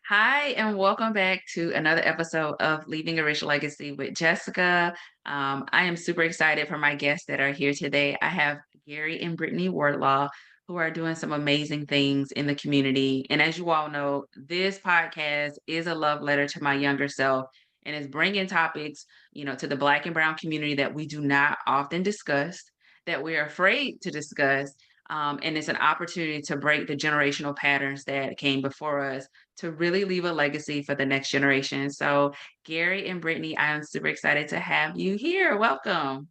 Hi, and welcome back to another episode of Leaving a Rich Legacy with Jessica. I am super excited for my guests that are here today. I have Gary and Brittney Wardlaw, who are doing some amazing things in the community. And as you all know, this podcast is a love letter to my younger self and is bringing topics, to the Black and Brown community that we do not often discuss, that we're afraid to discuss. And it's an opportunity to break the generational patterns that came before us to really leave a legacy for the next generation. So, Gary and Brittney, I am super excited to have you here. Welcome.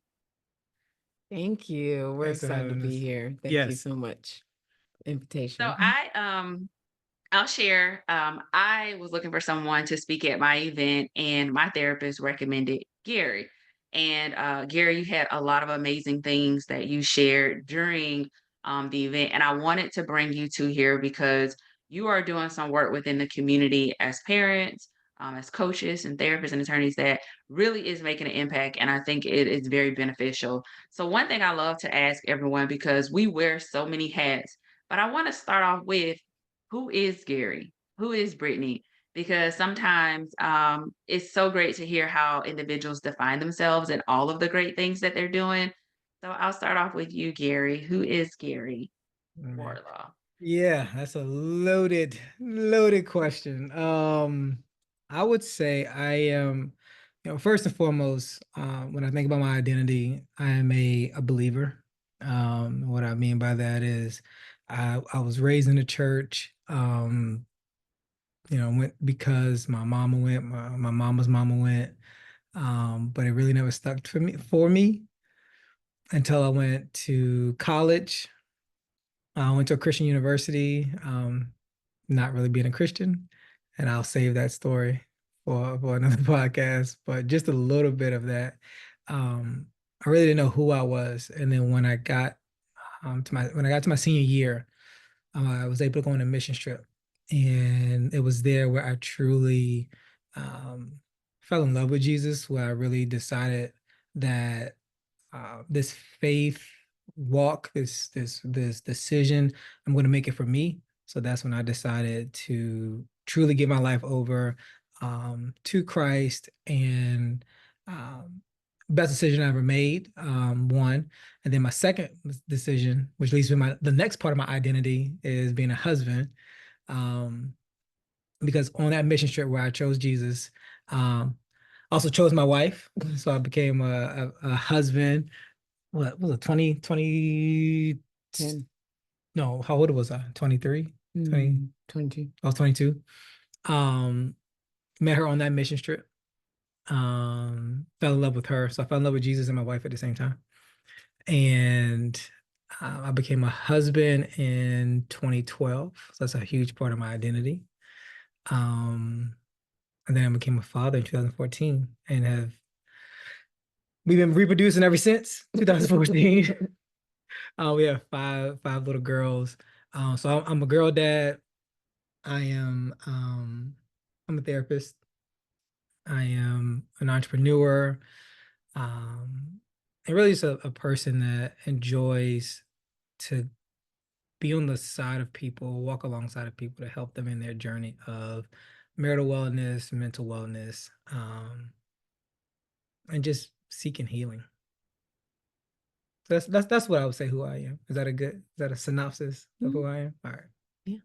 Thank you. We're Thanks for excited to having be us. here. Thank you Yes. so much. So Invitation. I'll share. I was looking for someone to speak at my event, and my therapist recommended Gary. And Gary, you had a lot of amazing things that you shared during the event, and I wanted to bring you two here because you are doing some work within the community as parents, as coaches, and therapists and attorneys that really is making an impact, and I think it is very beneficial. So, one thing I love to ask everyone because we wear so many hats, but I want to start off with who is Gary? Who is Brittany? Because sometimes it's so great to hear how individuals define themselves and all of the great things that they're doing. So I'll start off with you, Gary. Who is Gary Man. Wardlaw? Yeah, that's a loaded question. I would say I am, first and foremost, when I think about my identity, I am a believer. What I mean by that is I was raised in the church. Went because my mama went, my mama's mama went. But it really never stuck for me until I went to college. I went to a Christian university, not really being a Christian, and I'll save that story for another podcast. But just a little bit of that. Um, I really didn't know who I was, and then when I got to my senior year, I was able to go on a mission trip, and it was there where I truly um, fell in love with Jesus, where I really decided that this faith walk, this decision, I'm going to make it for me. So that's when I decided to truly give my life over to Christ, and um, best decision I ever made. One, and then my second decision, which leads to the next part of my identity, is being a husband. Um, because on that mission trip where I chose Jesus, um, also chose my wife. So I became a husband. What was it, 2020? 10, No, how old was I? 23? 20, 22. I was 22. Um, Met her on that mission trip. Fell in love with her. So I fell in love with Jesus and my wife at the same time. And I became a husband in 2012. So that's a huge part of my identity. Um, and then I became a father in 2014, and have we've been reproducing ever since 2014. We have five little girls. So I'm a girl dad. I am I'm a therapist. I am an entrepreneur. And really just a person that enjoys to be on the side of people, walk alongside of people to help them in their journey of marital wellness, mental wellness, and just seeking healing. So that's what I would say who I am. Is that a synopsis of Mhm. who I am? All right. Yeah.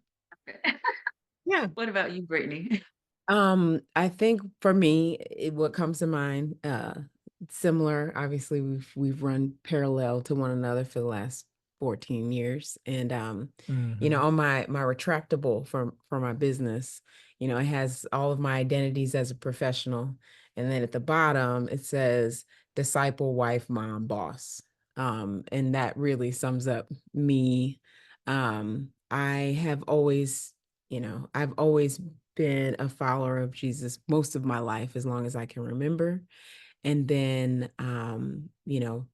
Yeah. What about you, Brittany? I think for me, what comes to mind, similar. Obviously, we've run parallel to one another for the last 14 years, and Mm-hmm. on my retractable for my business, it has all of my identities as a professional, and then at the bottom it says disciple, wife, mom, boss, and that really sums up me. I have always, I've always been a follower of Jesus most of my life, as long as I can remember. And then,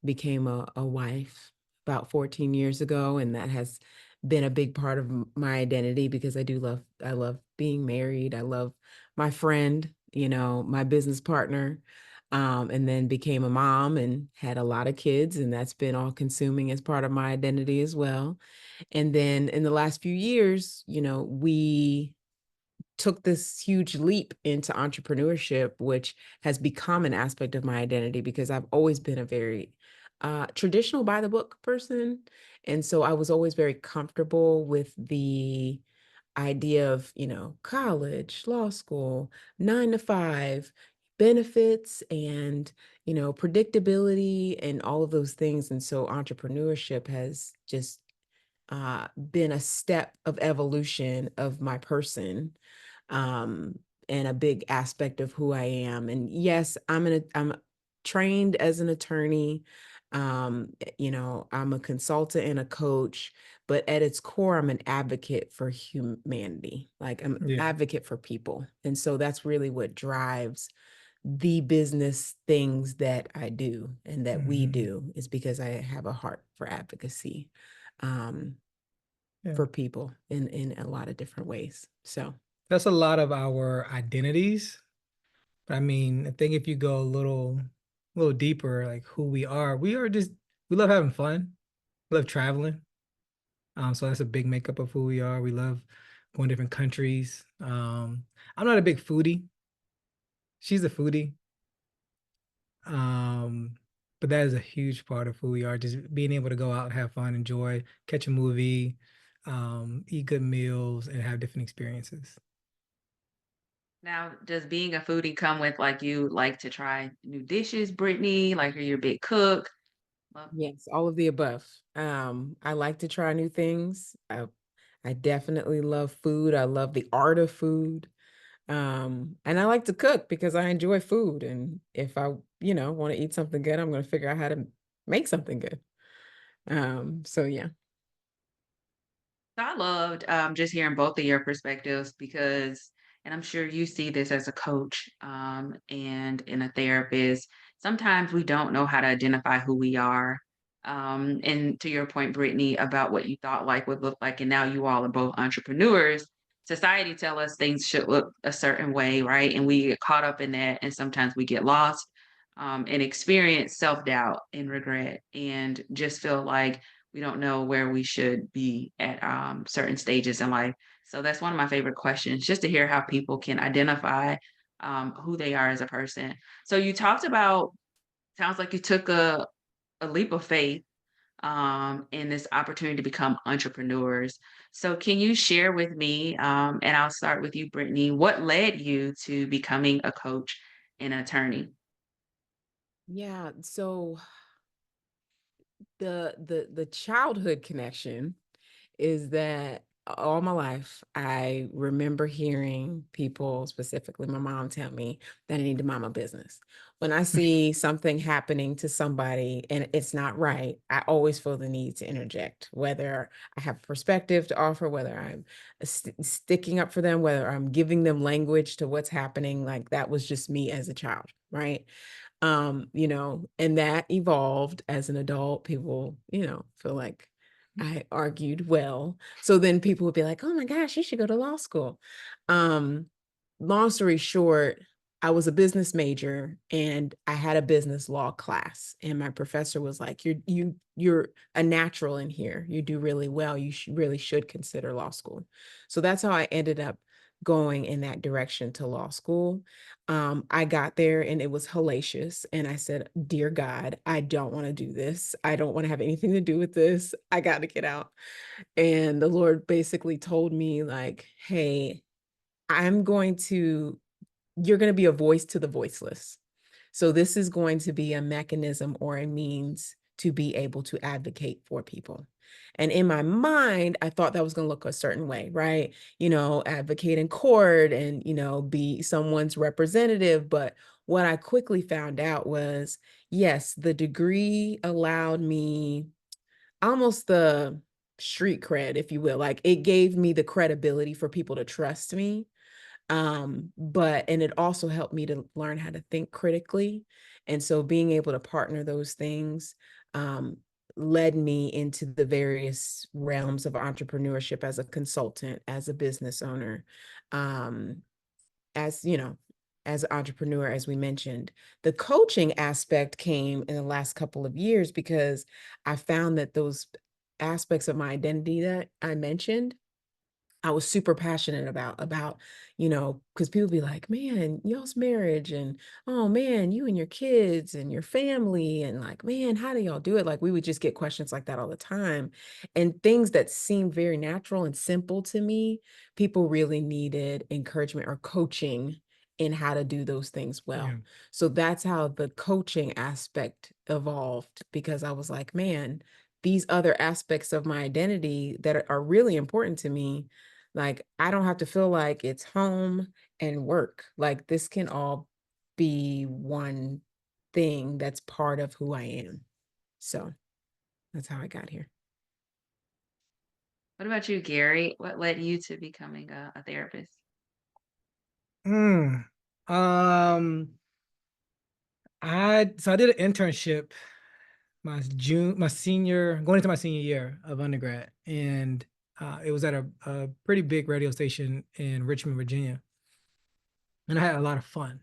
became a wife about 14 years ago. And that has been a big part of my identity because I love being married. I love my friend, my business partner. And then became a mom and had a lot of kids, and that's been all consuming as part of my identity as well. And then in the last few years, we took this huge leap into entrepreneurship, which has become an aspect of my identity because I've always been a very traditional by the book person. And so I was always very comfortable with the idea of, college, law school, 9 to 5, benefits and, predictability and all of those things. And so entrepreneurship has just been a step of evolution of my person, um, and a big aspect of who I am. And yes, I'm trained as an attorney. I'm a consultant and a coach, but at its core, I'm an advocate for humanity. Like I'm an Yeah. advocate for people. And so that's really what drives the business things that I do and that we Mhm. do, is because I have a heart for advocacy. Um, Yeah. for people in a lot of different ways. So That's a lot of our identities. But I mean, I think if you go a little deeper, like who we are just we love having fun. We love traveling. So that's a big makeup of who we are. We love going to different countries. I'm not a big foodie. She's a foodie. Um, but that is a huge part of who we are. Just being able to go out, have fun, enjoy, catch a movie, eat good meals, and have different experiences. Now, does being a foodie come with like you like to try new dishes, Brittany? Like, are you a big cook? Well, yes, all of the above. I like to try new things. I definitely love food. I love the art of food. And I like to cook because I enjoy food. And if I, want to eat something good, I'm going to figure out how to make something good. So yeah. I loved just hearing both of your perspectives because, and I'm sure you see this as a coach and in a therapist, sometimes we don't know how to identify who we are. And to your point, Brittany, about what you thought life would look like, and now you all are both entrepreneurs. Society tell us things should look a certain way, right? And we get caught up in that, and sometimes we get lost and experience self doubt and regret, and just feel like we don't know where we should be at certain stages in life. So that's one of my favorite questions, just to hear how people can identify who they are as a person. So you talked about, sounds like you took a leap of faith in this opportunity to become entrepreneurs. So can you share with me, and I'll start with you, Brittany, what led you to becoming a coach and an attorney? Yeah. So the childhood connection is that all my life I remember hearing people, specifically my mom, tell me that I need to mind my business. When I see something happening to somebody and it's not right, I always feel the need to interject, whether I have perspective to offer, whether I'm sticking up for them, whether I'm giving them language to what's happening. Like that was just me as a child, right? And that evolved as an adult. People, feel like I argued well. So then people would be like, oh my gosh, you should go to law school. Um, Long story short, I was a business major and I had a business law class. And my professor was like, you're a natural in here. You do really well. You really should consider law school. So that's how I ended up going in that direction to law school. I got there and it was hellacious. And I said, dear God, I don't want to do this. I don't want to have anything to do with this. I got to get out. And the Lord basically told me, like, hey, I'm going to, you're going to be a voice to the voiceless. So this is going to be a mechanism or a means to be able to advocate for people. And in my mind, I thought that was going to look a certain way, right? Advocate in court and, be someone's representative. But what I quickly found out was, yes, the degree allowed me almost the street cred, if you will. Like it gave me the credibility for people to trust me, and it also helped me to learn how to think critically. And so being able to partner those things um, led me into the various realms of entrepreneurship as a consultant, as a business owner, um, as as an entrepreneur, as we mentioned. The coaching aspect came in the last couple of years because I found that those aspects of my identity that I mentioned, I was super passionate about, because people be like, man, y'all's marriage and oh man, you and your kids and your family and like, man, how do y'all do it? Like we would just get questions like that all the time. And things that seem very natural and simple to me, people really needed encouragement or coaching in how to do those things Yeah. well. So that's how the coaching aspect evolved because I was like, man, these other aspects of my identity that are really important to me, like, I don't have to feel like it's home and work. Like, this can all be one thing that's part of who I am. So that's how I got here. What about you, Gary? What led you to becoming a therapist? Mm. Um, I did an internship my senior going into my senior year of undergrad, and it was at a pretty big radio station in Richmond, Virginia, and I had a lot of fun.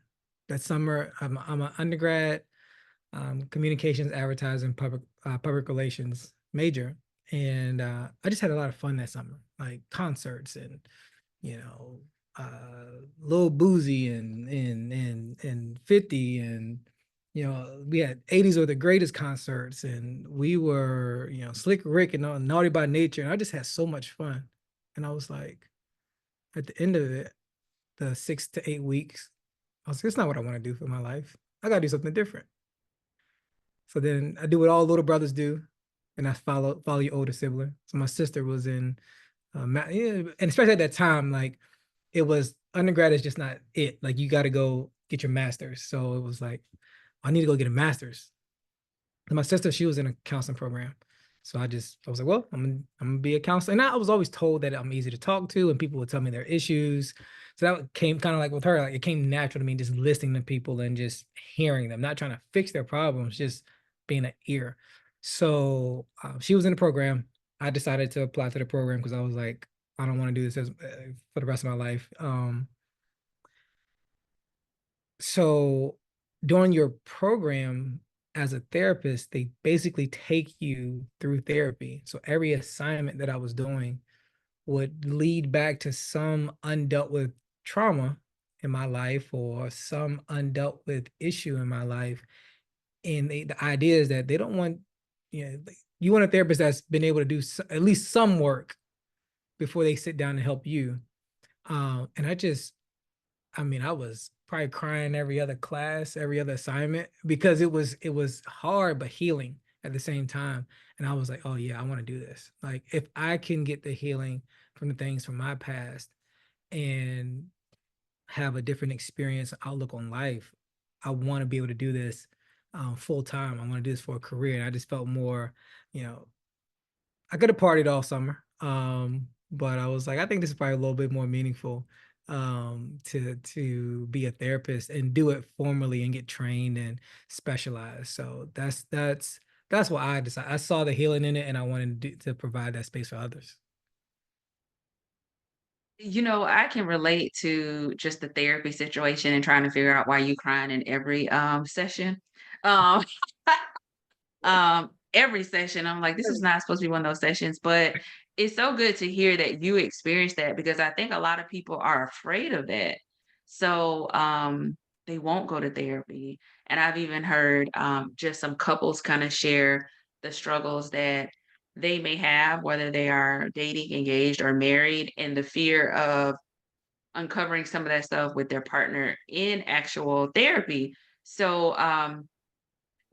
That summer, I'm an undergrad, communications, advertising, public relations major, and I just had a lot of fun that summer, like concerts and you know, Lil Boozy and 50 and we had 80s were the greatest concerts and we were, Slick Rick and Naughty by Nature. And I just had so much fun. And I was like, at the end of it, the 6 to 8 weeks, I was like, it's not what I want to do for my life. I gotta do something different. So then I do what all little brothers do, and I follow your older sibling. So my sister was in yeah, and especially at that time, like it was undergrad is just not it. Like you got to go get your master's. So it was like, I need to go get a master's. And my sister, she was in a counseling program. So I was like, well, I'm gonna be a counselor. And I was always told that I'm easy to talk to and people would tell me their issues. So that came kind of like with her, like it came natural to me just listening to people and just hearing them, not trying to fix their problems, just being an ear. So she was in the program. I decided to apply to the program because I was like, I don't want to do this for the rest of my life. So during your program as a therapist, they basically take you through therapy. So every assignment that I was doing would lead back to some undealt with trauma in my life or some undealt with issue in my life. And the idea is that they don't want, you want a therapist that's been able to do at least some work before they sit down and help you. And I was probably crying every other class, every other assignment because it was hard but healing at the same time. And I was like, oh yeah, I want to do this. Like if I can get the healing from the things from my past and have a different experience outlook on life, I want to be able to do this full time. I want to do this for a career. And I just felt more, you know, I could have partied all summer. But I was like, I think this is probably a little bit more meaningful to be a therapist and do it formally and get trained and specialize. So that's why I decided. I saw the healing in it and I wanted to provide that space for others. I can relate to just the therapy situation and trying to figure out why you crying in every session. Um every session I'm like, this is not supposed to be one of those sessions, but it's so good to hear that you experienced that because I think a lot of people are afraid of that. So they won't go to therapy. And I've even heard just some couples kind of share the struggles that they may have, whether they are dating, engaged, or married, and the fear of uncovering some of that stuff with their partner in actual therapy. So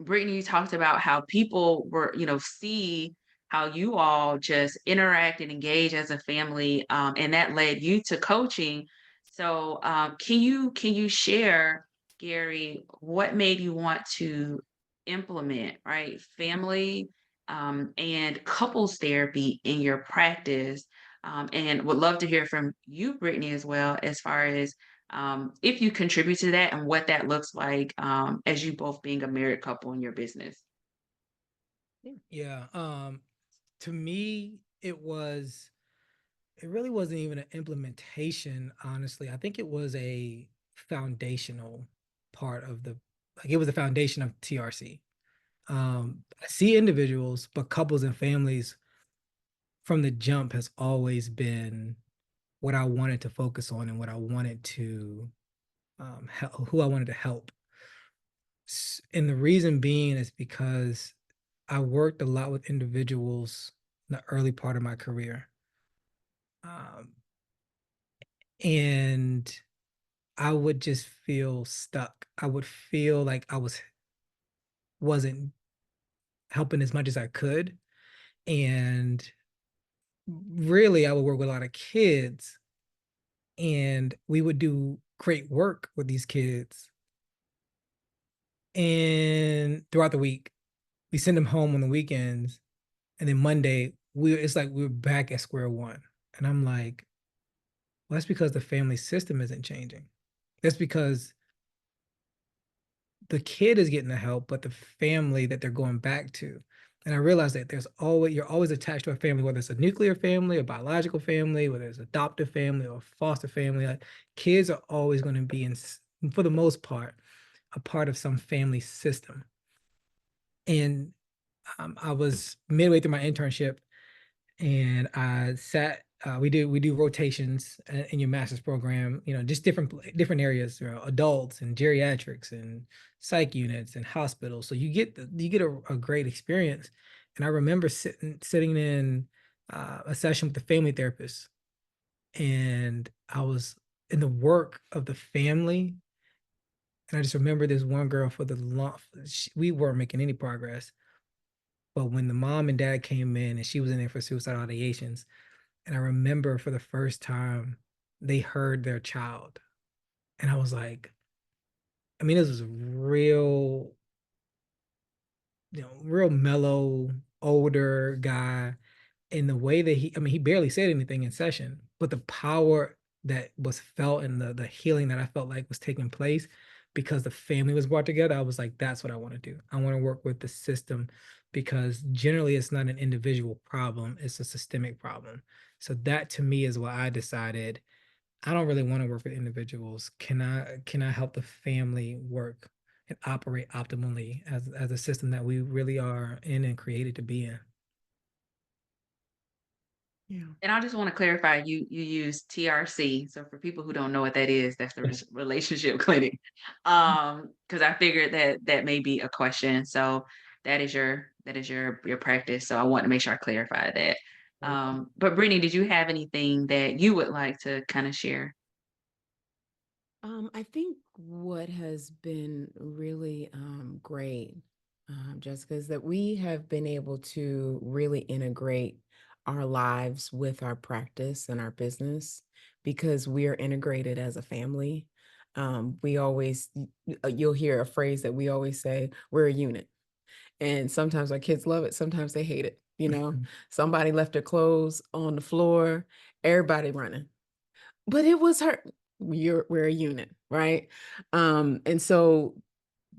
Brittany, you talked about how people were, see how you all just interact and engage as a family, and that led you to coaching. So, can you share, Gary, what made you want to implement right family and couples therapy in your practice? And would love to hear from you, Brittany, as well, as far as if you contribute to that and what that looks like as you both being a married couple in your business. Yeah. To me, it really wasn't even an implementation, honestly. I think it was a foundational part of it was the foundation of TRC. I see individuals, but couples and families from the jump has always been what I wanted to focus on and what I wanted to who I wanted to help. And the reason being is because I worked a lot with individuals in the early part of my career. Um, and I would just feel stuck. I would feel like wasn't helping as much as I could. And really I would work with a lot of kids and we would do great work with these kids. And throughout the week, we send them home on the weekends. And then Monday, it's like we're back at square one. And I'm like, well, that's because the family system isn't changing. That's because the kid is getting the help, but the family that they're going back to. And I realized that you're always attached to a family, whether it's a nuclear family, a biological family, whether it's adoptive family or foster family. Like kids are always going to be for the most part, a part of some family system. And I was midway through my internship and I sat. We do rotations in your master's program. Just different areas. Adults and geriatrics and psych units and hospitals. So you get a great experience. And I remember sitting in a session with the family therapist, and I was in the work of the family. And I just remember this one girl for the long. We weren't making any progress. But when the mom and dad came in, and she was in there for suicidal ideations, and I remember for the first time they heard their child. And I was like, I mean, this was a real mellow, older guy. In the way that he barely said anything in session, but the power that was felt and the healing that I felt like was taking place because the family was brought together, I was like, that's what I want to do. I want to work with the system because generally it's not an individual problem, it's a systemic problem. So that to me is why I decided I don't really want to work with individuals. Can I help the family work and operate optimally as a system that we really are in and created to be in? Yeah. And I just want to clarify, you use TRC. So for people who don't know what that is, that's the relationship clinic. Because I figured that that may be a question. So that is your practice. So I want to make sure I clarify that. But Brittany, did you have anything that you would like to kind of share? I think what has been really great, Jessica, is that we have been able to really integrate our lives with our practice and our business because we are integrated as a family. We always, you'll hear a phrase that we always say, we're a unit. And sometimes our kids love it, sometimes they hate it. Somebody left their clothes on the floor, everybody running. But it was her. We're a unit, right? And so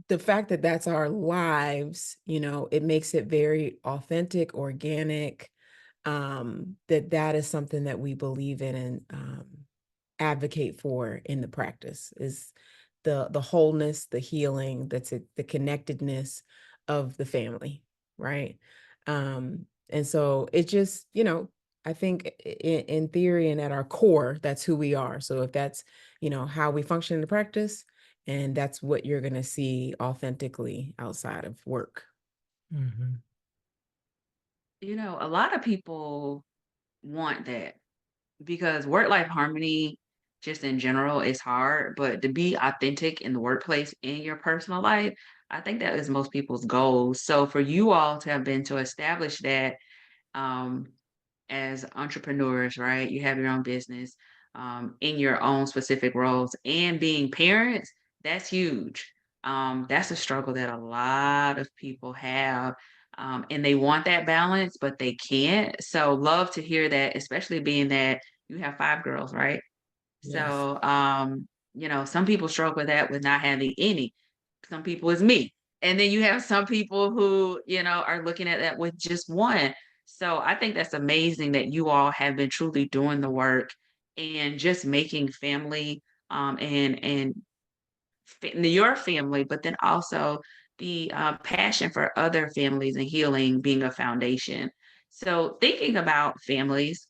the fact that that's our lives, it makes it very authentic, organic. That is something that we believe in and advocate for in the practice is the wholeness, the healing, the connectedness of the family, right? And so it just, I think in theory and at our core, that's who we are. So if that's, how we function in the practice, and that's what you're going to see authentically outside of work. Mhm. A lot of people want that because work life harmony, just in general, is hard. But to be authentic in the workplace, in your personal life, I think that is most people's goals. So for you all to have been to establish that, um, as entrepreneurs, right? You have your own business, in your own specific roles, and being parents, that's huge. That's a struggle that a lot of people have. And they want that balance, but they can't. So, love to hear that, especially being that you have 5 girls, right? Yes. So, some people struggle with that with not having any. Some people is me. And then you have some people who, are looking at that with just one. So I think that's amazing that you all have been truly doing the work and just making family, and your family, but then also the passion for other families and healing being a foundation. So thinking about families,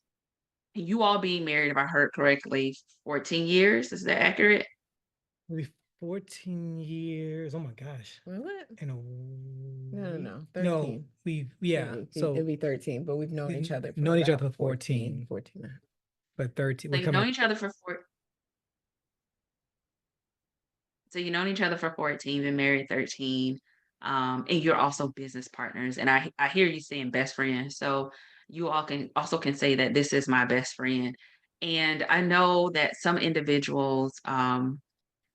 You all being married, if I heard correctly, 14 years. Is that accurate? It'll be 14 years. Oh my gosh. Well, what? In a No, no, week? no, No, 13. yeah. It'd So be 13, but we've known each we've other for known each about other for 14, 14, 14 and a half. but 13, So we're you've coming known up. each other for So you've known each other for 14, been married 13, and you're also business partners. And I hear you saying best friend. So you all can say that this is my best friend. And I know that some individuals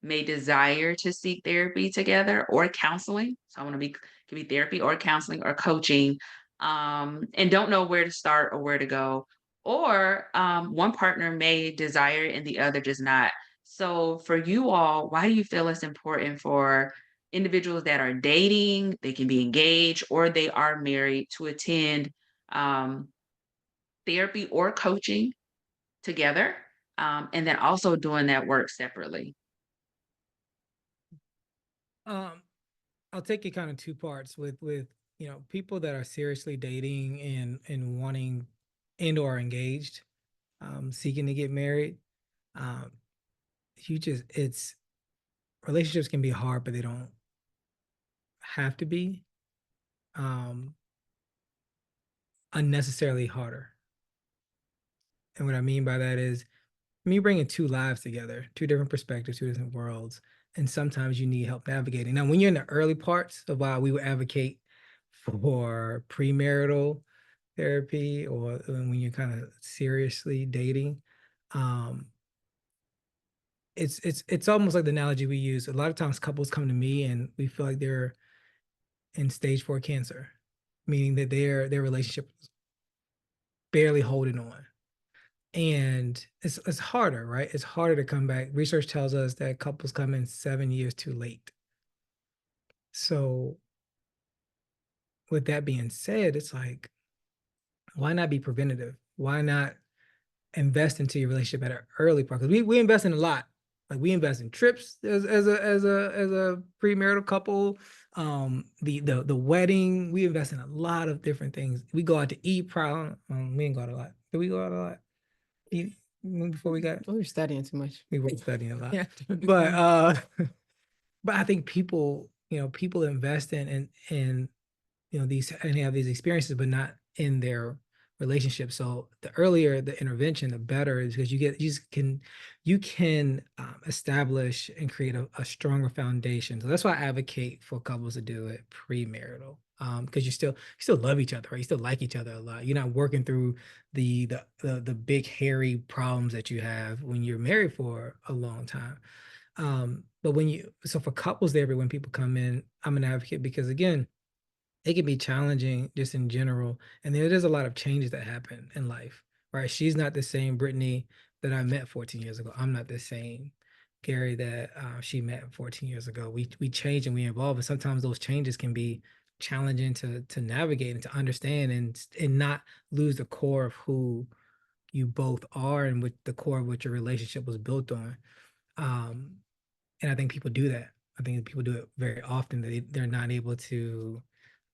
may desire to seek therapy together or counseling. So I want to be could be therapy or counseling or coaching, and don't know where to start or where to go. Or one partner may desire it and the other does not. So for you all, why do you feel it's important for individuals that are dating, they can be engaged, or they are married to attend um, therapy or coaching together, and then also doing that work separately? Um, I'll take it kind of two parts with people that are seriously dating and wanting and or engaged, seeking to get married. Um, you just it's relationships can be hard, but they don't have to be um unnecessarily harder. And what I mean by that is me bringing two lives together, two different perspectives, two different worlds, and sometimes you need help navigating. Now, when you're in the early parts of why we would advocate for premarital therapy, or when you're kind of seriously dating, um, it's almost like the analogy we use. A lot of times, couples come to me and we feel like they're in stage 4 cancer, meaning that their relationship is barely holding on. And it's harder, right? It's harder to come back. Research tells us that couples come in 7 years too late. So with that being said, it's like, why not be preventative? Why not invest into your relationship at an early part? Because we invest in a lot. Like we invest in trips as a premarital couple. The wedding, we invest in a lot of different things. We go out to eat. Probably we didn't go out a lot. Did we go out a lot? Eat before we got. Oh, we're studying too much. We were studying a lot. Yeah. But but I think people invest in these and have these experiences, but not in their relationship. So the earlier the intervention, the better, is because you can establish and create a stronger foundation. So that's why I advocate for couples to do it premarital. Because you still love each other, right? You still like each other a lot. You're not working through the big hairy problems that you have when you're married for a long time. But so for couples there, but when people come in, I'm an advocate because again, it can be challenging just in general. And there's a lot of changes that happen in life, right? She's not the same Brittany that I met 14 years ago. I'm not the same Gary that she met 14 years ago. We change and we evolve, and sometimes those changes can be challenging to navigate and to understand and not lose the core of who you both are and with the core of what your relationship was built on. Um, and I think people do that. I think people do it very often. They're not able to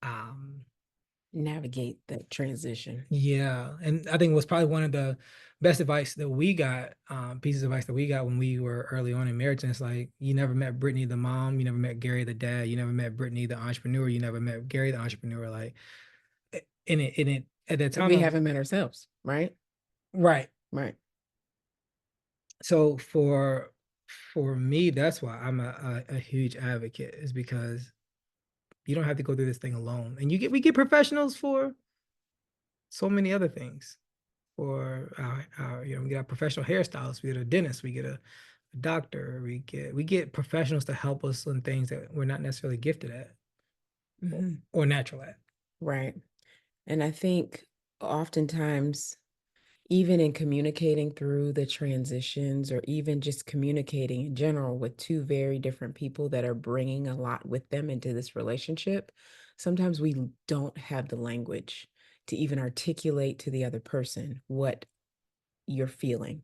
um Navigate that transition. yeah, and I think it was probably one of the best advice that we got, pieces of advice that we got when we were early on in marriage. And it's like, you never met Brittany the mom, you never met Gary the dad, you never met Brittany the entrepreneur, you never met Gary the entrepreneur. Like, in it at that time, We haven't met ourselves, right? right. Right. So for me, that's why I'm a huge advocate, is because you don't have to go through this thing alone, and we get professionals for so many other things. For we get a professional hairstylist, we get a dentist, we get a doctor, we get professionals to help us on things that we're not necessarily gifted at Mhm. or natural at. Right. And I think oftentimes, even in communicating through the transitions or even just communicating in general with two very different people that are bringing a lot with them into this relationship, sometimes we don't have the language to even articulate to the other person what you're feeling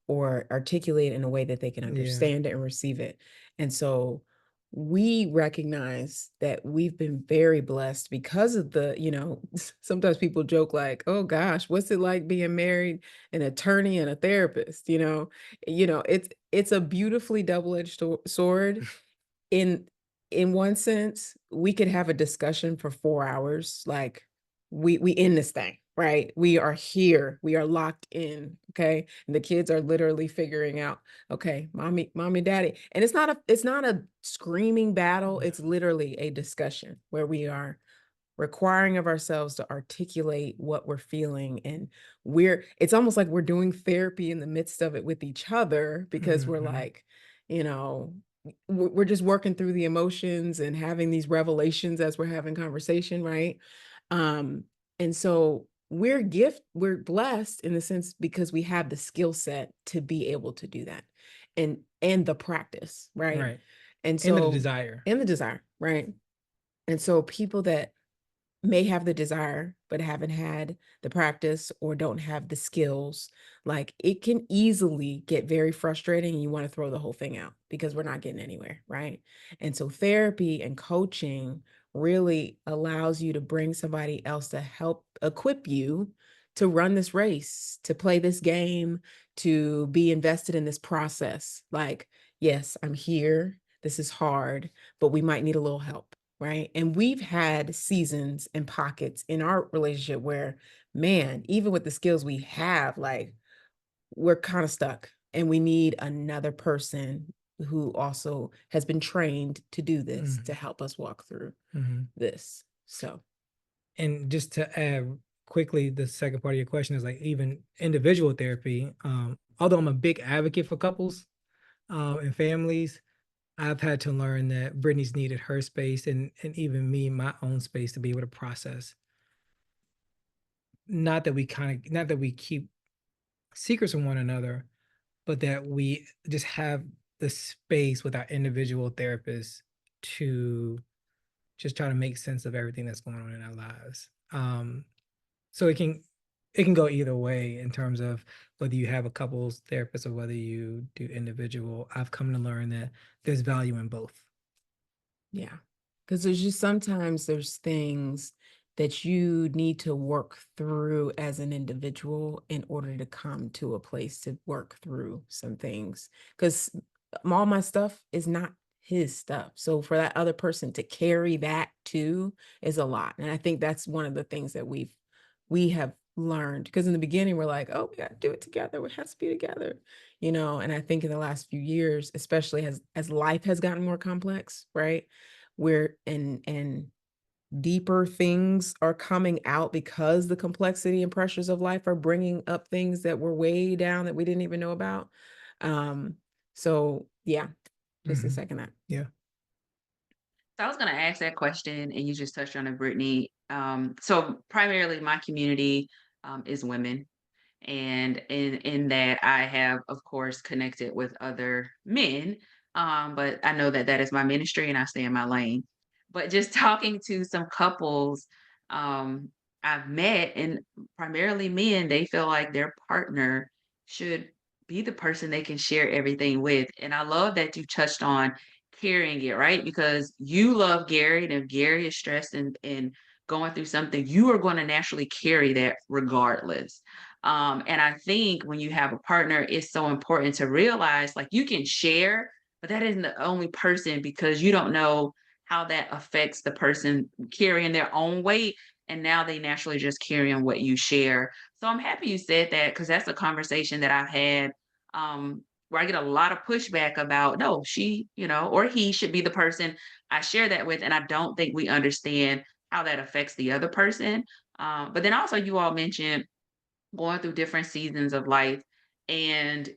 or articulate in a way that they can Yeah. understand it and receive it. And so we recognize that we've been very blessed because of the, sometimes people joke like, "Oh gosh, what's it like being married, an attorney and a therapist?" It's a beautifully double-edged sword. In in one sense, we could have a discussion for 4 hours, like, we in this thing, right? We are here, we are locked in, okay? And the kids are literally figuring out, "Okay, mommy, daddy." And it's not a screaming battle, it's literally a discussion where we are requiring of ourselves to articulate what we're feeling, and it's almost like we're doing therapy in the midst of it with each other, because we're Mhm. like, you know we're just working through the emotions and having these revelations as we're having conversation, right? um and so we're blessed in the sense because we have the skill set to be able to do that, and the practice, right? Right. And And the so, desire. and the desire, right? And so people that may have the desire but haven't had the practice or don't have the skills, like, it can easily get very frustrating and you want to throw the whole thing out because we're not getting anywhere, right? And so therapy and coaching really allows you to bring somebody else to help equip you to run this race, to play this game, to be invested in this process. Like, yes, I'm here, this is hard, but we might need a little help, right? And we've had seasons and pockets in our relationship where, man, even with the skills we have, like, we're kind of stuck and we need another person who also has been trained to do this to Mhm. help us walk through Mhm. this. So, And just to add quickly, the second part of your question is like even individual therapy. Although I'm a big advocate for couples and families, I've had to learn that Brittany's needed her space and even me my own space to be able to process. Not that we keep secrets from one another, but that we just have the space with our individual therapists to just try to make sense of everything that's going on in our lives. So it can go either way in terms of whether you have a couples therapist or whether you do individual. I've come to learn that there's value in both. yeah. Because there's things that you need to work through as an individual in order to come to a place to work through some things. Because all my stuff is not his stuff. So for that other person to carry that too is a lot. And I think that's one of the things that we have learned. Because in the beginning we're like, oh, we got to do it together. We have to be together, And I think in the last few years, especially as life has gotten more complex, right? Where and deeper things are coming out because the complexity and pressures of life are bringing up things that were way down that we didn't even know about. Um, so yeah, just a Mhm. second that. Yeah. So I was going to ask that question, and you just touched on it, Brittany. So primarily, my community is women, and in that, I have, of course, connected with other men. But I know that that is my ministry, and I stay in my lane. But just talking to some couples um, I've met, and primarily men, they feel like their partner should be the person they can share everything with. And I love that you touched on carrying it, right? Because you love Gary, and if Gary is stressed and going through something, you are going to naturally carry that regardless. And I think when you have a partner, it's so important to realize like you can share, but that isn't the only person because you don't know how that affects the person carrying their own weight. And now they naturally just carrying what you share. So I'm happy you said that because that's a conversation that I've had where I get a lot of pushback about no, she, or he should be the person I share that with. And I don't think we understand how that affects the other person. But then also, you all mentioned going through different seasons of life and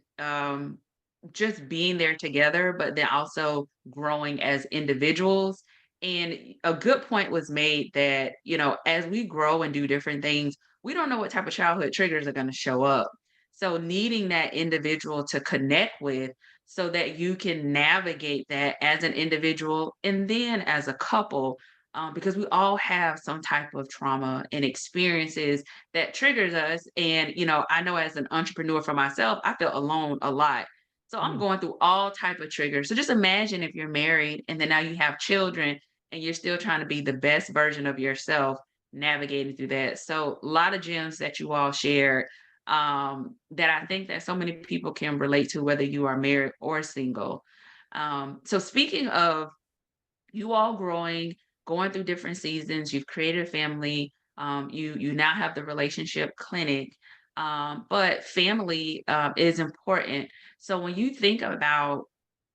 just being there together, but then also growing as individuals. And a good point was made that, as we grow and do different things, we don't know what type of childhood triggers are going to show up. So, needing that individual to connect with so that you can navigate that as an individual and then as a couple, because we all have some type of trauma and experiences that triggers us. And, I know as an entrepreneur for myself, I felt alone a lot. So I'm Mm. going through all type of triggers. So just imagine if you're married and then now you have children and you're still trying to be the best version of yourself navigating through that. So a lot of gems that you all shared, that I think that so many people can relate to, whether you are married or single. So speaking of you all growing, going through different seasons. You've created a family. You now have the relationship clinic, but family is important. So when you think about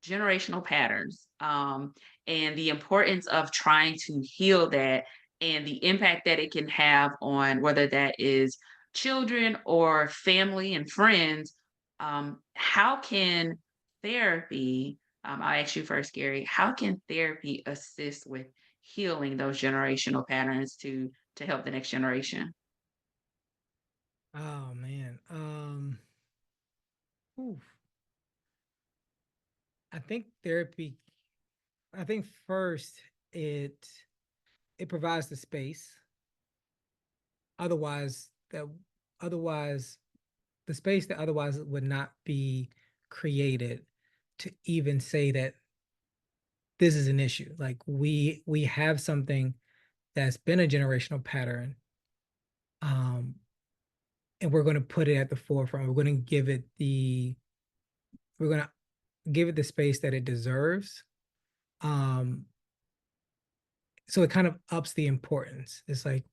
generational patterns and the importance of trying to heal that and the impact that it can have on whether that is children or family and friends, how can therapy I'll ask you first, Gary. How can therapy assist with healing those generational patterns to help the next generation? Oh man. Oof. I think therapy. I think first it it provides the space. Otherwise, otherwise the space that otherwise would not be created to even say that this is an issue. Like we have something that's been a generational pattern, um, and we're going to put it at the forefront. We're going to give it the space that it deserves. Um, so it kind of ups the importance. It's like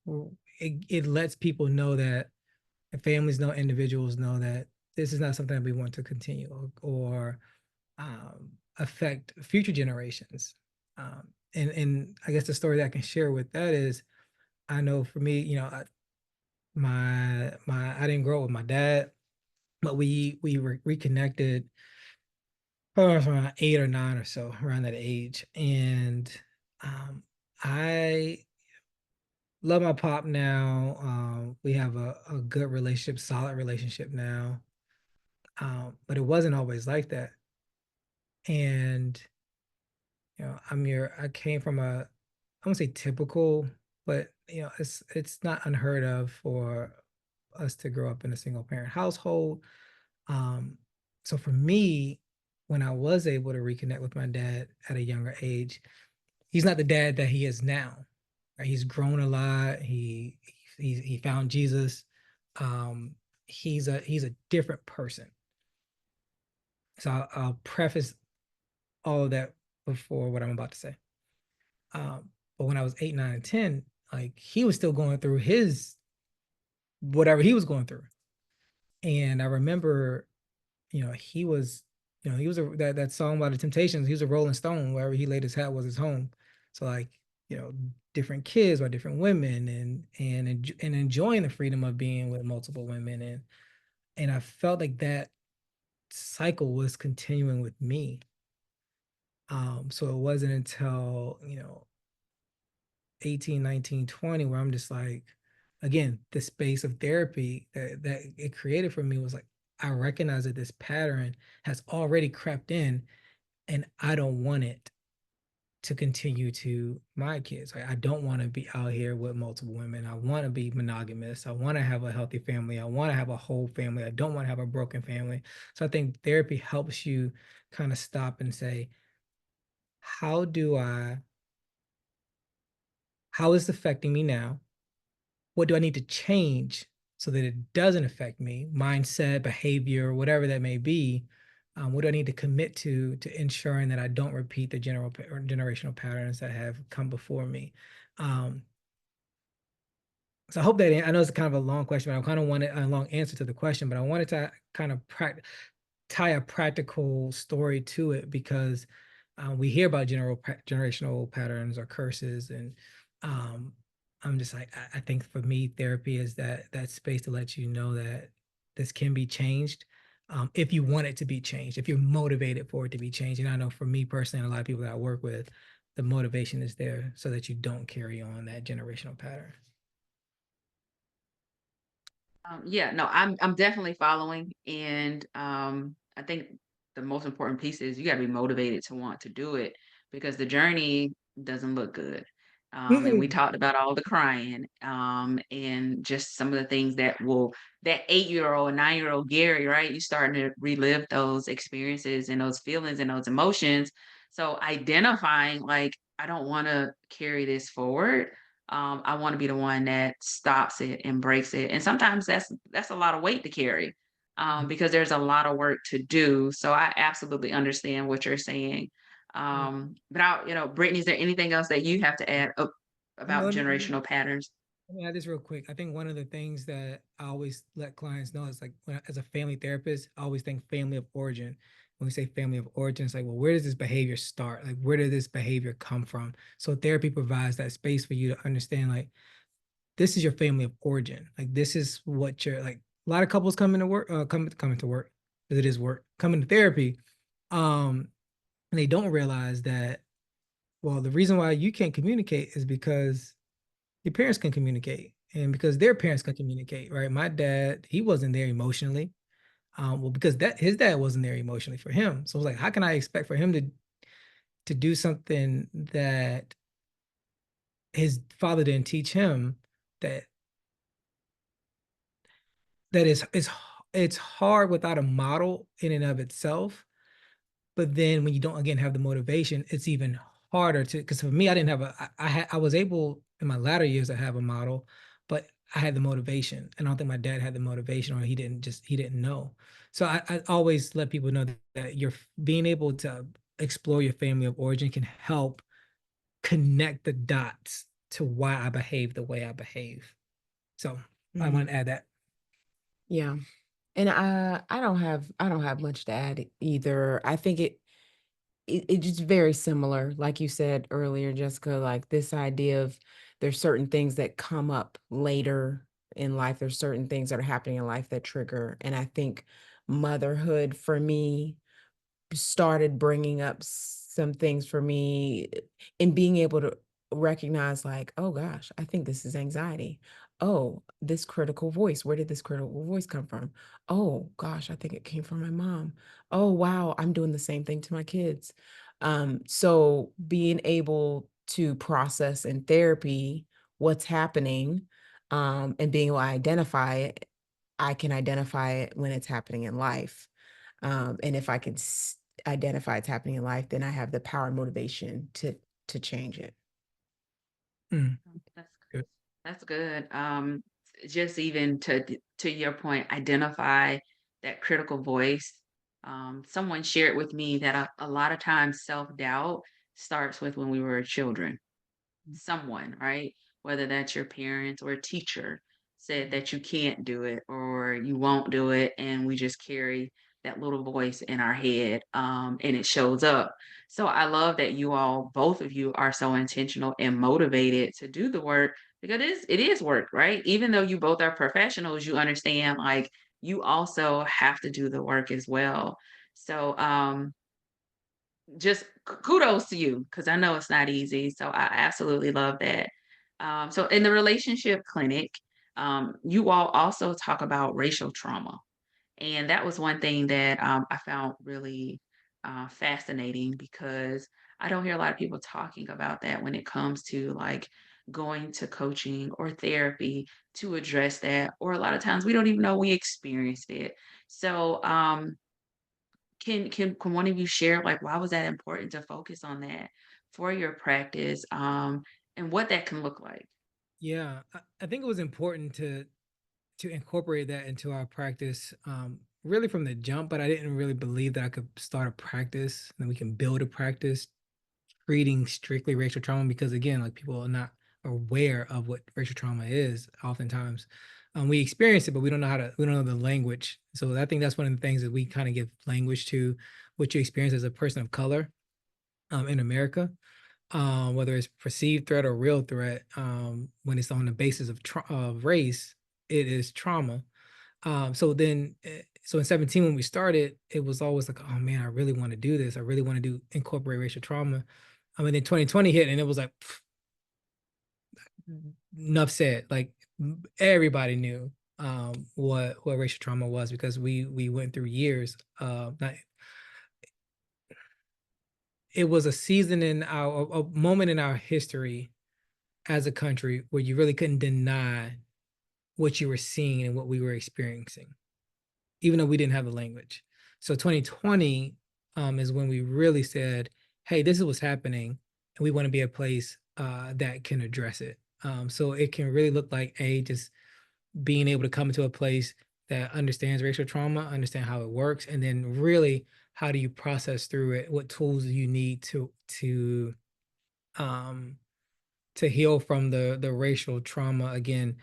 it lets people know that, and families know, individuals know that this is not something that we want to continue or affect future generations. And I guess the story that I can share with that is, I know for me, I didn't grow up with my dad, but we reconnected around 8 or 9 or so, around that age, and um, I love my pop now. We have a good relationship, solid relationship now, but it wasn't always like that. And I came from I won't say typical, but it's not unheard of for us to grow up in a single parent household. Um, so for me, when I was able to reconnect with my dad at a younger age, he's not the dad that he is now. Right? He's grown a lot. He found Jesus. Um, he's a different person. So I'll preface all of that before what I'm about to say. But when I was 8, 9, and 10, like he was still going through his whatever he was going through. And I remember, he was, that song about the Temptations. He was a Rolling Stone. Wherever he laid his hat was his home. So like, you know, different kids by different women, and enjoying the freedom of being with multiple women, and I felt like that cycle was continuing with me. So it wasn't until 18, 19, 20, where I'm just like, again, the space of therapy that it created for me was like, I recognize that this pattern has already crept in, and I don't want it to continue to my kids. Like, I don't want to be out here with multiple women. I want to be monogamous. I want to have a healthy family. I want to have a whole family. I don't want to have a broken family. So I think therapy helps you kind of stop and say, how do I, how is it affecting me now? What do I need to change so that it doesn't affect me? Mindset, behavior, whatever that may be. What do I need to commit to ensuring that I don't repeat the or generational patterns that have come before me? Um, so I hope that I know it's kind of a long question, but I kind of wanted a long answer to the question, but I wanted to kind of tie a practical story to it, because we hear about generational patterns or curses, and um, I'm just like, I think for me, therapy is that space to let you know that this can be changed, if you want it to be changed, if you're motivated for it to be changed. And I know for me personally, and a lot of people that I work with, the motivation is there so that you don't carry on that generational pattern. Yeah, no, I'm definitely following, and I think the most important piece is you got to be motivated to want to do it because the journey doesn't look good. And we Mm-mm. talked about all the crying, and just some of the things that 8-year-old and 9-year-old Gary, right? You starting to relive those experiences and those feelings and those emotions. So identifying like, I don't want to carry this forward. I want to be the one that stops it and breaks it. And sometimes that's a lot of weight to carry, because there's a lot of work to do. So I absolutely understand what you're saying. Yeah. But Brittany, is there anything else that you have to add about No, generational patterns? let me add this real quick. I think one of the things that I always let clients know is like as a family therapist, I always think family of origin. When we say family of origin, it's like, well, where does this behavior start? Like, where did this behavior come from? So therapy provides that space for you to understand, like, this is your family of origin. Like, this is what you're like. A lot of couples come into work, coming to work, because it is work, coming to therapy, and they don't realize that. Well, the reason why you can't communicate is because your parents can communicate and because their parents can communicate, right? My dad, he wasn't there emotionally. Well, because that his dad wasn't there emotionally for him. So I was like, how can I expect for him to do something that his father didn't teach him that that is it's hard without a model in and of itself. But then when you don't again have the motivation, it's even harder to because for me, I didn't have I was able in my latter years to have a model, but I had the motivation. And I don't think my dad had the motivation or he didn't know. So I always let people know that you're being able to explore your family of origin can help connect the dots to why I behave the way I behave. So I Mhm. want to add that. Yeah. And I don't have much to add either. I think it's just very similar, like you said earlier, Jessica, like this idea of there's certain things that come up later in life. There's certain things that are happening in life that trigger. And I think motherhood for me started bringing up some things for me in being able to recognize like, oh gosh, I think this is anxiety. Oh, this critical voice, where did this critical voice come from? Oh gosh, I think it came from my mom. Oh wow, I'm doing the same thing to my kids. So being able to process in therapy what's happening, and being able to identify it, I can identify it when it's happening in life. And if I can identify it's happening in life, then I have the power and motivation to change it. Mm, That's good. that's good. Just even to your point, identify that critical voice. Someone shared with me that a lot of times self-doubt starts with when we were children. Someone, right? Whether that's your parents or a teacher said that you can't do it or you won't do it. And we just carry that little voice in our head, and it shows up. So I love that you all, both of you, are so intentional and motivated to do the work because it is work, right? Even though you both are professionals, you understand like you also have to do the work as well. So just kudos to you because I know it's not easy. So I absolutely love that. So in the relationship clinic, you all also talk about racial trauma, and that was one thing that I found really fascinating because I don't hear a lot of people talking about that when it comes to like going to coaching or therapy to address that, or a lot of times we don't even know we experienced it. So can one of you share, like, why was that important to focus on that for your practice, and what that can look like? Yeah, I think it was important to incorporate that into our practice really from the jump, but I didn't really believe that I could start a practice and we can build a practice treating strictly racial trauma because again, like people are not aware of what racial trauma is oftentimes. We experience it, but we don't know the language. So I think that's one of the things that we kind of give language to what you experience as a person of color in America, whether it's perceived threat or real threat, when it's on the basis of race, it is trauma. So in 17, when we started, it was always like, oh man, I really want to do this. I really want to do incorporate racial trauma. I mean, then 2020 hit and it was like, enough said. Like everybody knew what racial trauma was because we went through years. Not, it was a season in our a moment in our history as a country where you really couldn't deny what you were seeing and what we were experiencing, even though we didn't have the language. So 2020 is when we really said, hey, this is what's happening, and we want to be a place that can address it. So it can really look like just being able to come into a place that understands racial trauma, understand how it works, and then really how do you process through it? What tools do you need um, to heal from the racial trauma again,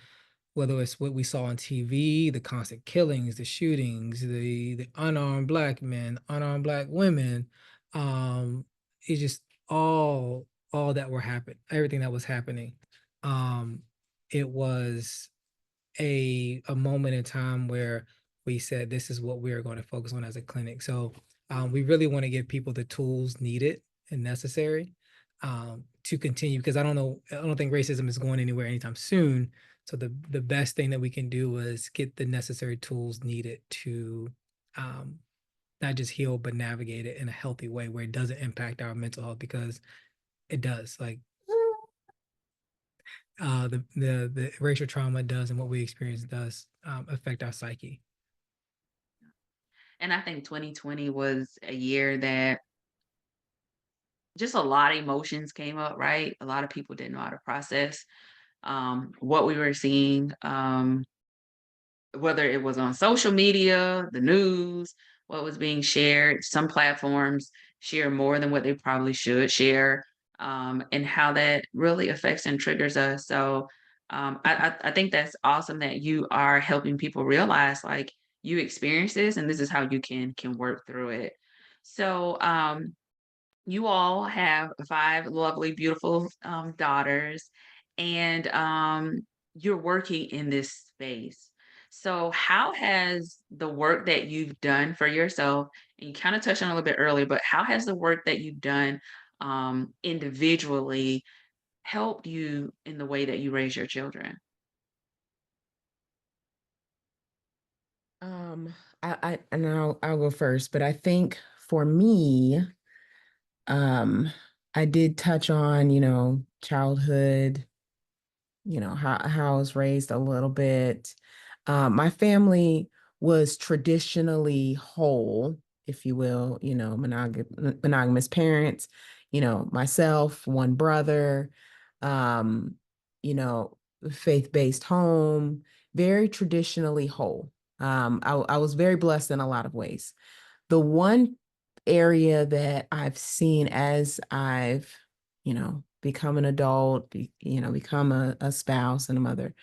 whether it's what we saw on TV, the constant killings, the shootings, the unarmed black men, unarmed black women, it's just all that were happening, everything that was happening. It was a moment in time where we said this is what we are going to focus on as a clinic. So we really want to give people the tools needed and necessary to continue, because I don't think racism is going anywhere anytime soon. So the best thing that we can do is get the necessary tools needed to not just heal but navigate it in a healthy way where it doesn't impact our mental health, because it does. Like the racial trauma does, and what we experience does affect our psyche. And I think 2020 was a year that just a lot of emotions came up, right? A lot of people didn't know how to process what we were seeing, whether it was on social media, the news, what was being shared. Some platforms share more than what they probably should share, and how that really affects and triggers us. So I think that's awesome that you are helping people realize, like, you experience this and this is how you can work through it. So you all have 5 lovely, beautiful, daughters, and, you're working in this space. So how has the work that you've done for yourself, and you kinda touched on it a little bit earlier, but how has the work that you've done, individually helped you in the way that you raise your children? Um, and I'll go first, but I think for me, um, I did touch on, childhood, how I was raised a little bit. My family was traditionally whole, if you will, monogamous parents, myself, one brother, um, you know, faith-based home, very traditionally whole. I was very blessed in a lot of ways. The one area that I've seen as I've, become an adult, become a spouse and a mother,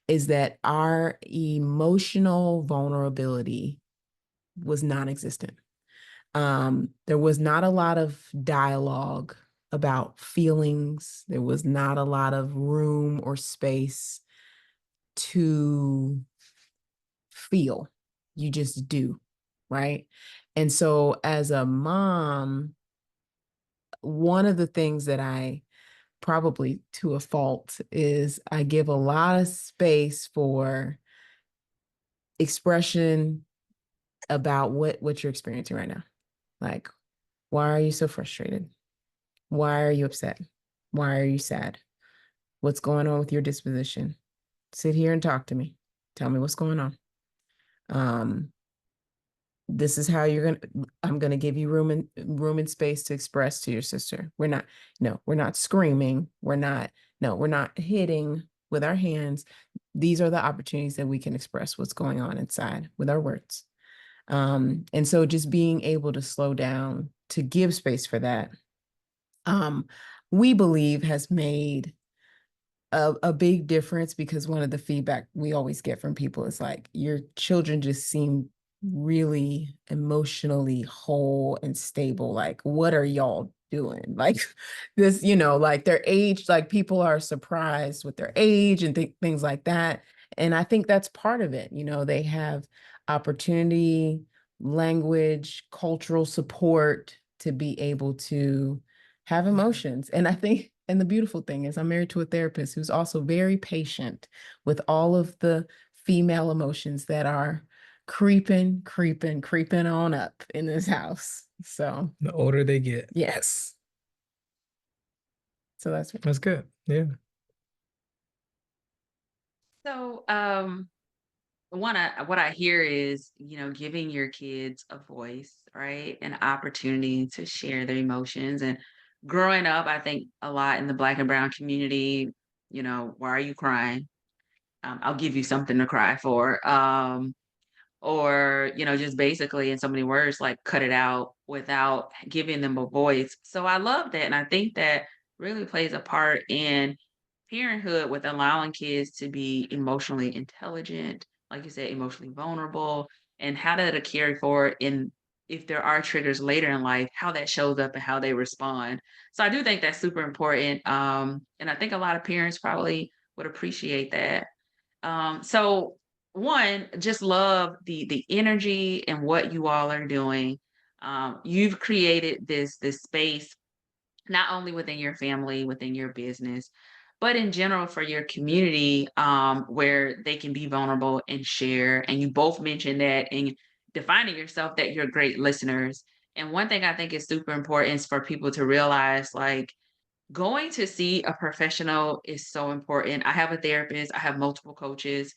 is that our emotional vulnerability was non-existent. There was not a lot of dialogue about feelings. There was not a lot of room or space to feel. You just do, right? And so as a mom, one of the things that I, probably to a fault, is I give a lot of space for expression about what you're experiencing right now. Like, why are you so frustrated? Why are you upset? Why are you sad? What's going on with your disposition? Sit here and talk to me. Tell me what's going on. Um, this is how I'm gonna give you room and space to express to your sister. We're not screaming. We're not hitting with our hands. These are the opportunities that we can express what's going on inside with our words. And so just being able to slow down, to give space for that, we believe has made a big difference, because one of the feedback we always get from people is like, your children just seem really emotionally whole and stable. Like, what are y'all doing? Like this, like their age, like people are surprised with their age and things like that. And I think that's part of it. They have opportunity, language, cultural support to be able to have emotions. And I think, and the beautiful thing is I'm married to a therapist who's also very patient with all of the female emotions that are creeping on up in this house. So The older they get. yes. So that's That's good. Yeah. So, what I hear is, giving your kids a voice, right? An opportunity to share their emotions. And growing up, I think a lot in the Black and Brown community, why are you crying? I'll give you something to cry for. Or, just basically in so many words, like cut it out without giving them a voice. So I love that. And I think that really plays a part in parenthood with allowing kids to be emotionally intelligent, like you said, emotionally vulnerable, and how to carry forward in if there are triggers later in life, how that shows up and how they respond. So I do think that's super important. And I think a lot of parents probably would appreciate that. So one, just love the energy and what you all are doing. You've created this space not only within your family, within your business, but in general for your community, where they can be vulnerable and share. And you both mentioned that in defining yourself that you're great listeners. And one thing I think is super important is for people to realize, like, going to see a professional is so important. I have a therapist, I have multiple coaches.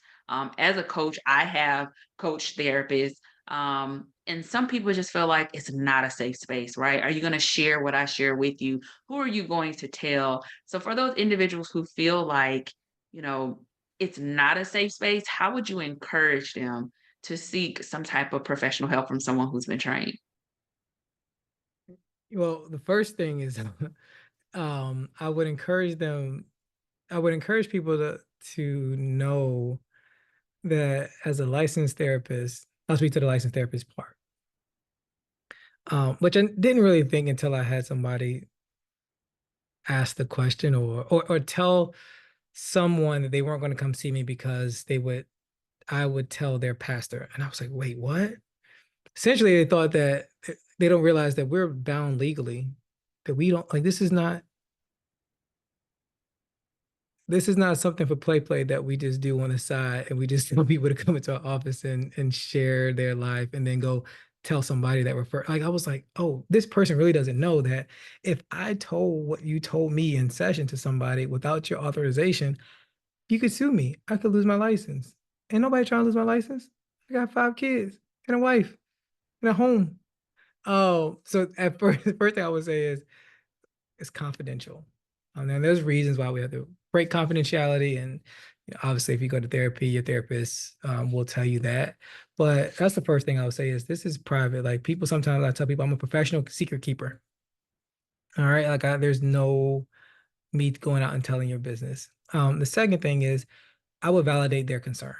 As a coach, I have coach therapists. And some people just feel like it's not a safe space, right? Are you going to share what I share with you? Who are you going to tell? So, for those individuals who feel like, you know, it's not a safe space, how would you encourage them to seek some type of professional help from someone who's been trained? Well, the first thing is, I would encourage them. I would encourage people to know that as a licensed therapist, I'll speak to the licensed therapist part, which I didn't really think until I had somebody ask the question or tell someone that they weren't going to come see me because I would tell their pastor, and I was like, wait, what? Essentially, they thought that they don't realize that we're bound legally, that we don't like this is not something for play that we just do on the side and we just tell people to come into our office and share their life and then go tell somebody that refer like I was like, oh, this person really doesn't know that if I told what you told me in session to somebody without your authorization, you could sue me. I could lose my license. Ain't nobody trying to lose my license. I got 5 kids and a wife and a home. Oh, so at first, the first thing I would say is it's confidential. And there's reasons why we have to break confidentiality. And obviously, if you go to therapy, your therapist will tell you that. But that's the first thing I would say is this is private. Like people, sometimes I tell people I'm a professional secret keeper. All right. There's no me going out and telling your business. The second thing is I would validate their concern.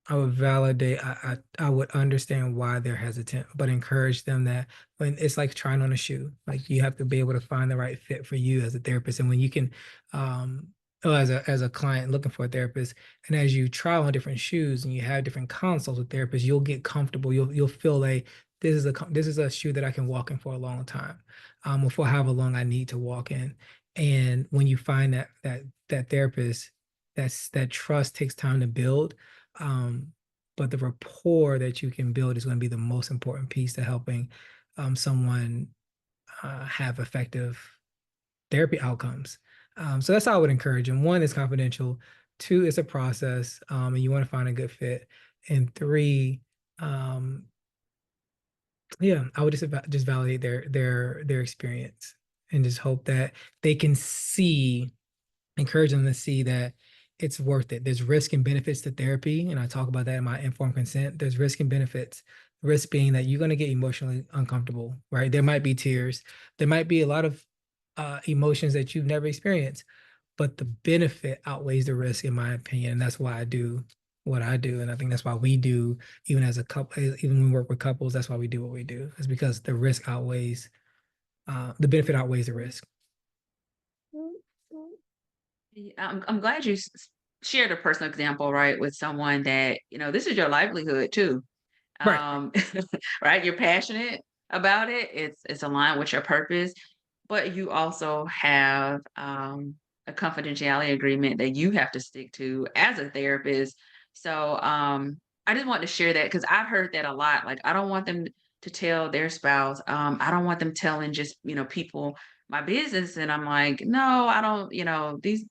I would validate, I would understand why they're hesitant, but encourage them that when it's like trying on a shoe, like you have to be able to find the right fit for you as a therapist. And when you can, or as a client looking for a therapist, and as you try on different shoes and you have different consults with therapists, you'll get comfortable. You'll feel like this is a shoe that I can walk in for a long time, or for however long I need to walk in. And when you find that therapist, that trust takes time to build, um, but the rapport that you can build is going to be the most important piece to helping someone have effective therapy outcomes. So that's how I would encourage them. One is confidential. Two is a process, and you want to find a good fit. And three, um, yeah, I would just validate their experience and just hope that they can see encourage them to see that it's worth it. There's risk and benefits to therapy, and I talk about that in my informed consent. There's risk and benefits. Risk being that you're going to get emotionally uncomfortable, right? There might be tears. There might be a lot of emotions that you've never experienced, but the benefit outweighs the risk, in my opinion. And that's why I do what I do. And I think that's why we do, even as a couple, even when we work with couples, that's why we do what we do. It's because the benefit outweighs the risk. Yeah, I'm glad you shared a personal example, right, with someone that, this is your livelihood too. Right. Um, right? You're passionate about it. It's aligned with your purpose, but you also have a confidentiality agreement that you have to stick to as a therapist. So I just want to share that because I've heard that a lot. Like I don't want them to tell their spouse. I don't want them telling just people my business, and I'm like, no, I don't. These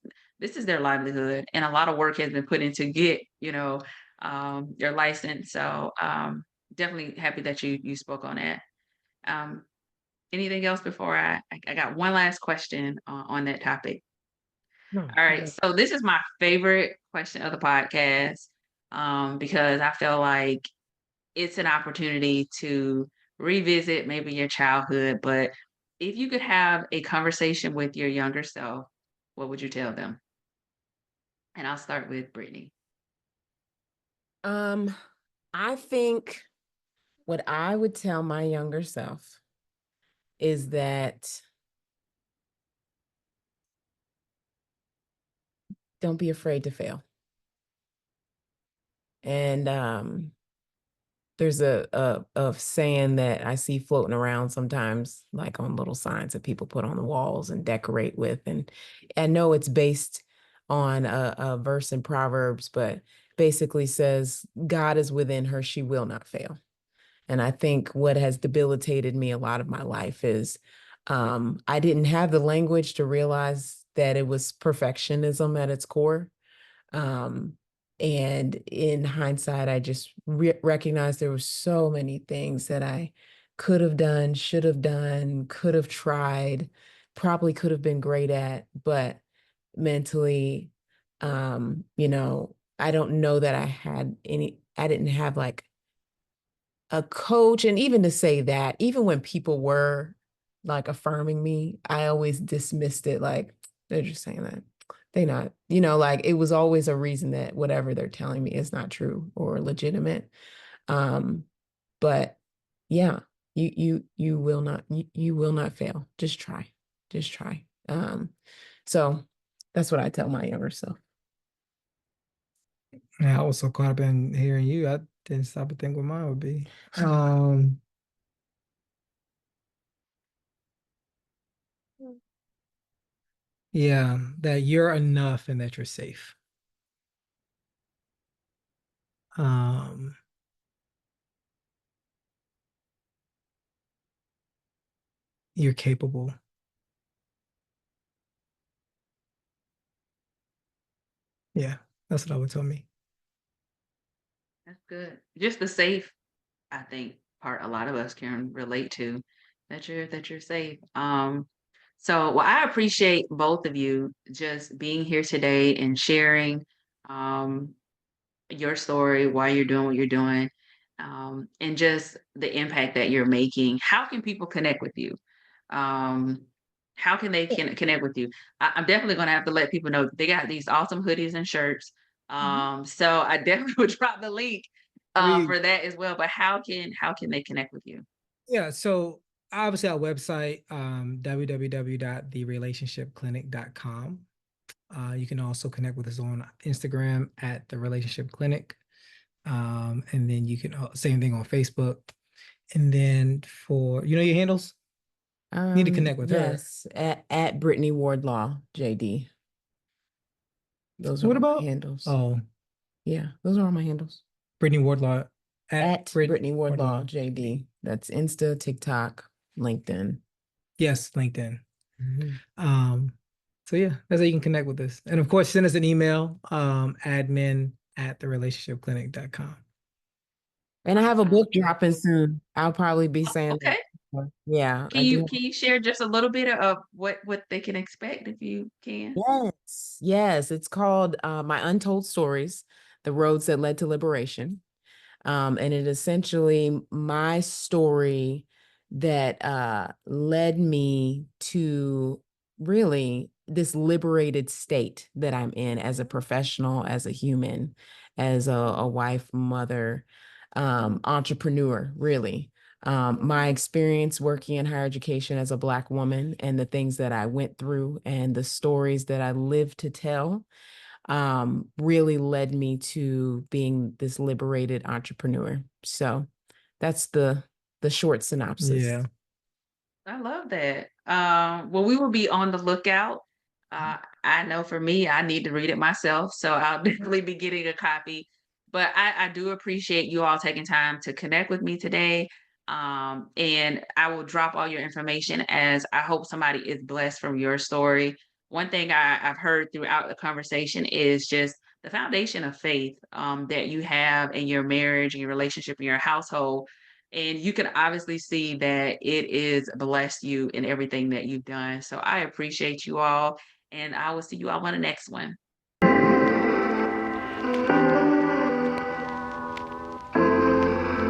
this is their livelihood, and a lot of work has been put in to get, your license. So definitely happy that you spoke on that. Um, Anything else before I got one last question on that topic. No, All right, no. so this is my favorite question of the podcast, because I feel like it's an opportunity to revisit maybe your childhood. But if you could have a conversation with your younger self, what would you tell them? And I'll start with Brittany. Um, I think what I would tell my younger self is that don't be afraid to fail. And there's a saying that I see floating around sometimes, like on little signs that people put on the walls and decorate with. And I know it's based on a verse in Proverbs, but basically says, God is within her, she will not fail. And I think what has debilitated me a lot of my life is I didn't have the language to realize that it was perfectionism at its core. Um, and in hindsight, I just recognized there were so many things that I could have done, should have done, could have tried, probably could have been great at, but mentally, I don't know that I didn't have like a coach. And even to say that, even when people were like affirming me, I always dismissed it like they're just saying that. They not, like it was always a reason that whatever they're telling me is not true or legitimate. Um, but yeah, you will not fail. Just try. Just try. So that's what I tell my younger self. Yeah, I was so caught up in hearing you, I didn't stop to think what mine would be. Um, yeah, that you're enough and that you're safe. Um, you're capable. Yeah, that's what I would tell me. That's good. Just the safe, I think, part a lot of us can relate to, that you're safe. So well, I appreciate both of you just being here today and sharing um your story, why you're doing what you're doing, and just the impact that you're making. How can people connect with you? Um, how can they connect with you? I'm definitely going to have to let people know they got these awesome hoodies and shirts. Mhm. So I definitely would drop the link Please. for that as well. But how can they connect with you? Yeah, so obviously our website, www.therelationshipclinic.com. You can also connect with us on Instagram at the Relationship Clinic. And then you can same thing on Facebook. And then for your handles, need to connect with her. Yes, at Brittney Wardlaw, JD. Those are What all my about handles. oh Yeah, those are all my handles. Brittany Wardlaw at At Brit Brittney Wardlaw, Wardlaw. JD. That's Insta, TikTok, LinkedIn. Yes, LinkedIn. Mhm. Um, so yeah, that's how you can connect with us. And of course, send us an email, admin at therelationshipclinic.com. And I have a Sounds book good. dropping soon. I'll probably be saying Okay. that. Yeah, Can I do you have. can you share just a little bit of what they can expect if you can? Yes, yes. It's called My Untold Stories, The Roads That Led to Liberation. And it essentially my story that led me to really this liberated state that I'm in as a professional, as a human, as a wife, mother, entrepreneur, really. My experience working in higher education as a Black woman and the things that I went through and the stories that I lived to tell really led me to being this liberated entrepreneur. So that's the short synopsis. Yeah. I love that. Well, we will be on the lookout. I know for me, I need to read it myself, so I'll definitely be getting a copy. But I do appreciate you all taking time to connect with me today. And I will drop all your information as I hope somebody is blessed from your story. one thing I've heard throughout the conversation is just the foundation of faith that you have in your marriage and your relationship in your household. And you can obviously see that it is blessed you in everything that you've done. So I appreciate you all, and I will see you all on the next one.